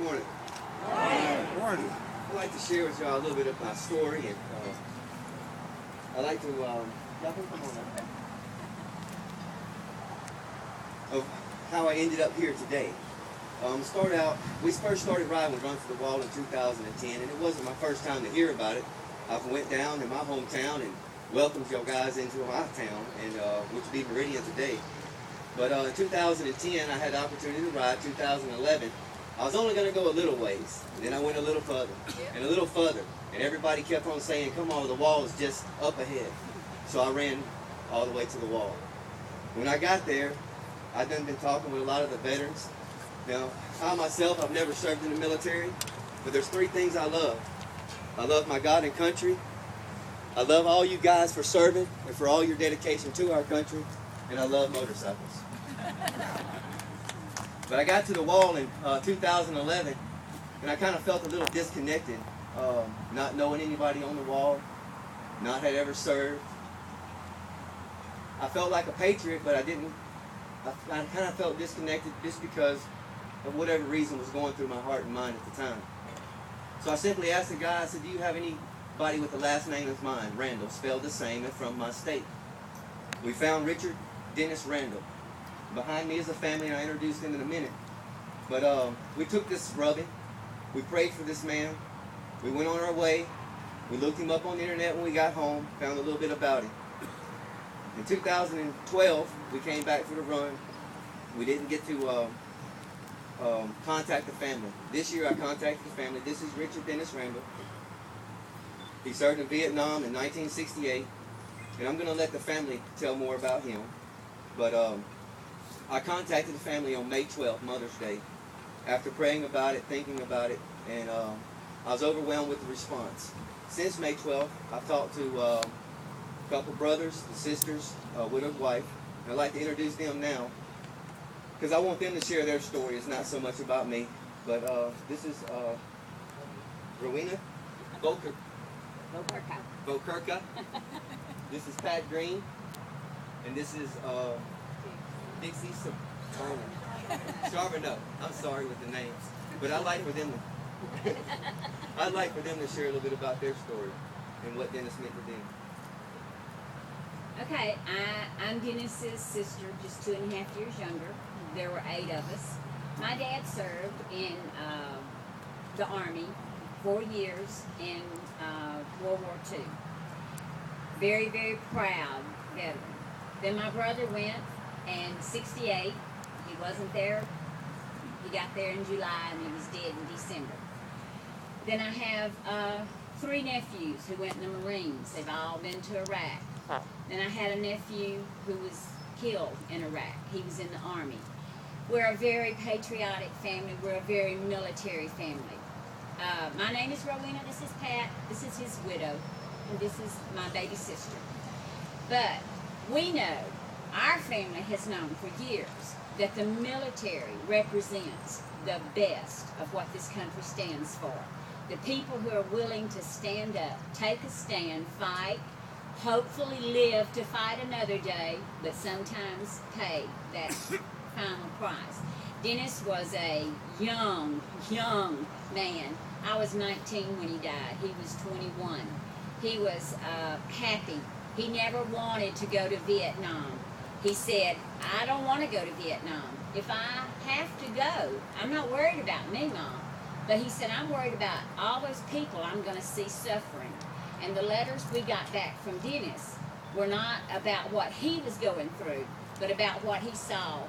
morning. Good morning. I'd like to share with y'all a little bit of my story, and I'd like to, y'all can come on up, of how I ended up here today. We first started riding with Run for the Wall in 2010, and it wasn't my first time to hear about it. I went down in my hometown and welcomed y'all guys into my town, and which would be Meridian today. But in 2010, I had the opportunity to ride. 2011, I was only going to go a little ways, and then I went a little further, and a little further, and everybody kept on saying, come on, the wall is just up ahead. So I ran all the way to the wall. When I got there, I'd been talking with a lot of the veterans. Now, I myself, I've never served in the military, but there's three things I love. I love my God and country. I love all you guys for serving and for all your dedication to our country, and I love motorcycles. But I got to the wall in 2011, and I kind of felt a little disconnected, not knowing anybody on the wall, not had ever served. I felt like a patriot, but I kind of felt disconnected just because of whatever reason was going through my heart and mind at the time. So I simply asked the guy, I said, do you have anybody with the last name as mine, Randall, spelled the same and from my state? We found Richard Dennis Randall. Behind me is a family, and I introduced him in a minute. But we took this rubbing. We prayed for this man. We went on our way. We looked him up on the internet when we got home, found a little bit about him. In 2012, we came back for the run. We didn't get to contact the family. This year I contacted the family. This is Richard Dennis Randall. He served in Vietnam in 1968, and I'm going to let the family tell more about him. But I contacted the family on May 12th, Mother's Day, after praying about it, thinking about it, and I was overwhelmed with the response. Since May 12th, I've talked to a couple brothers and sisters, a widowed wife, and I'd like to introduce them now, because I want them to share their story. It's not so much about me, but this is Rowena, Vokurka. This is Pat Green, and this is Dixie Charbonneau. I'm sorry with the names, but I'd like for them to share a little bit about their story and what Dennis meant to them. Okay, I'm Dennis's sister, just 2.5 years younger. There were 8 of us. My dad served in the Army 4 years in World War II. Very, very proud veteran. Then my brother went in 68. He wasn't there. He got there in July and he was dead in December. Then I have 3 nephews who went in the Marines. They've all been to Iraq. Then I had a nephew who was killed in Iraq. He was in the Army. We're a very patriotic family. We're a very military family. My name is Rowena. This is Pat. This is his widow. And this is my baby sister. But we know, our family has known for years, that the military represents the best of what this country stands for. The people who are willing to stand up, take a stand, fight, hopefully live to fight another day, but sometimes pay that final price. Dennis was a young man. I was 19 when he died. He was 21. He was happy. He never wanted to go to Vietnam. He said, I don't want to go to Vietnam. If I have to go, I'm not worried about me, Mom. But he said, I'm worried about all those people I'm going to see suffering. And the letters we got back from Dennis were not about what he was going through, but about what he saw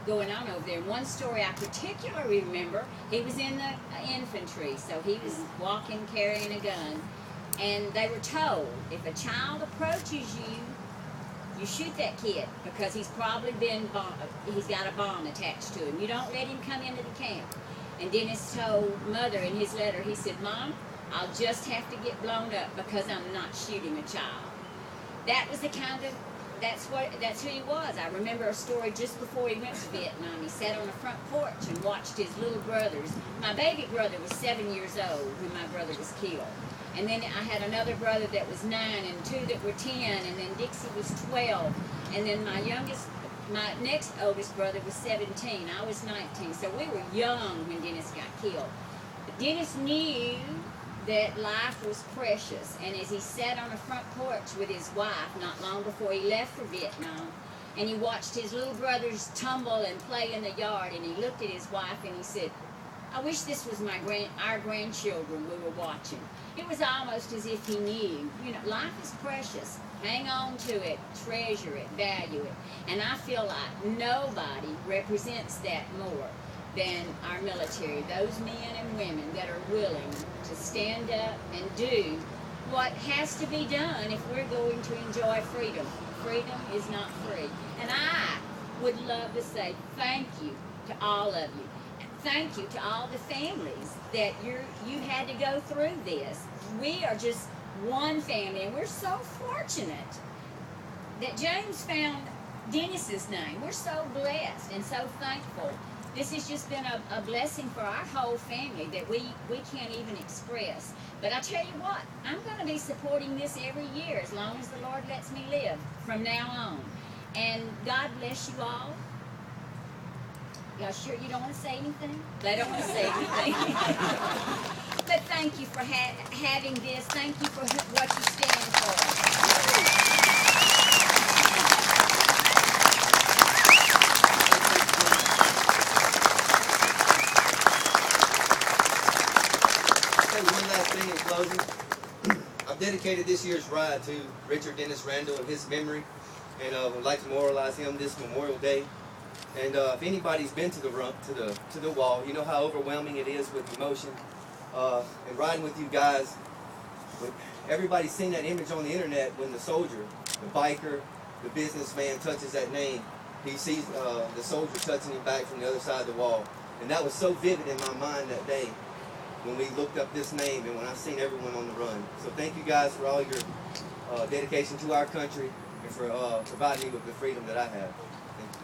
going on over there. And one story I particularly remember, he was in the infantry, so he was walking, carrying a gun. And they were told, if a child approaches you, you shoot that kid, because he's probably he's got a bomb attached to him. You don't let him come into the camp. And Dennis told Mother in his letter, he said, Mom, I'll just have to get blown up because I'm not shooting a child. That was the kind of, that's who he was. I remember a story just before he went to Vietnam. He sat on the front porch and watched his little brothers. My baby brother was 7 years old when my brother was killed. And then I had another brother that was 9 and 2 that were 10, and then Dixie was 12. And then my youngest my next oldest brother was 17. I was 19. So we were young when Dennis got killed. But Dennis knew that life was precious. And as he sat on the front porch with his wife not long before he left for Vietnam, and he watched his little brothers tumble and play in the yard, and he looked at his wife and he said, I wish this was our grandchildren we were watching. It was almost as if he knew, life is precious. Hang on to it, treasure it, value it. And I feel like nobody represents that more than our military, those men and women that are willing to stand up and do what has to be done if we're going to enjoy freedom. Freedom is not free. And I would love to say thank you to all of you. Thank you to all the families that you had to go through this. We are just one family, and we're so fortunate that James found Dennis's name. We're so blessed and so thankful. This has just been a blessing for our whole family that we can't even express. But I tell you what, I'm going to be supporting this every year as long as the Lord lets me live from now on. And God bless you all. Y'all sure you don't want to say anything? They don't want to say anything. But thank you for having this. Thank you for what you stand for. One last thing in closing. I've dedicated this year's ride to Richard Dennis Randall in his memory, and would like to memorialize him this Memorial Day. And if anybody's been to the wall, you know how overwhelming it is with emotion. And riding with you guys, everybody's seen that image on the internet when the soldier, the biker, the businessman touches that name. He sees the soldier touching him back from the other side of the wall. And that was so vivid in my mind that day when we looked up this name and when I seen everyone on the run. So thank you guys for all your dedication to our country and for providing me with the freedom that I have. Thank you.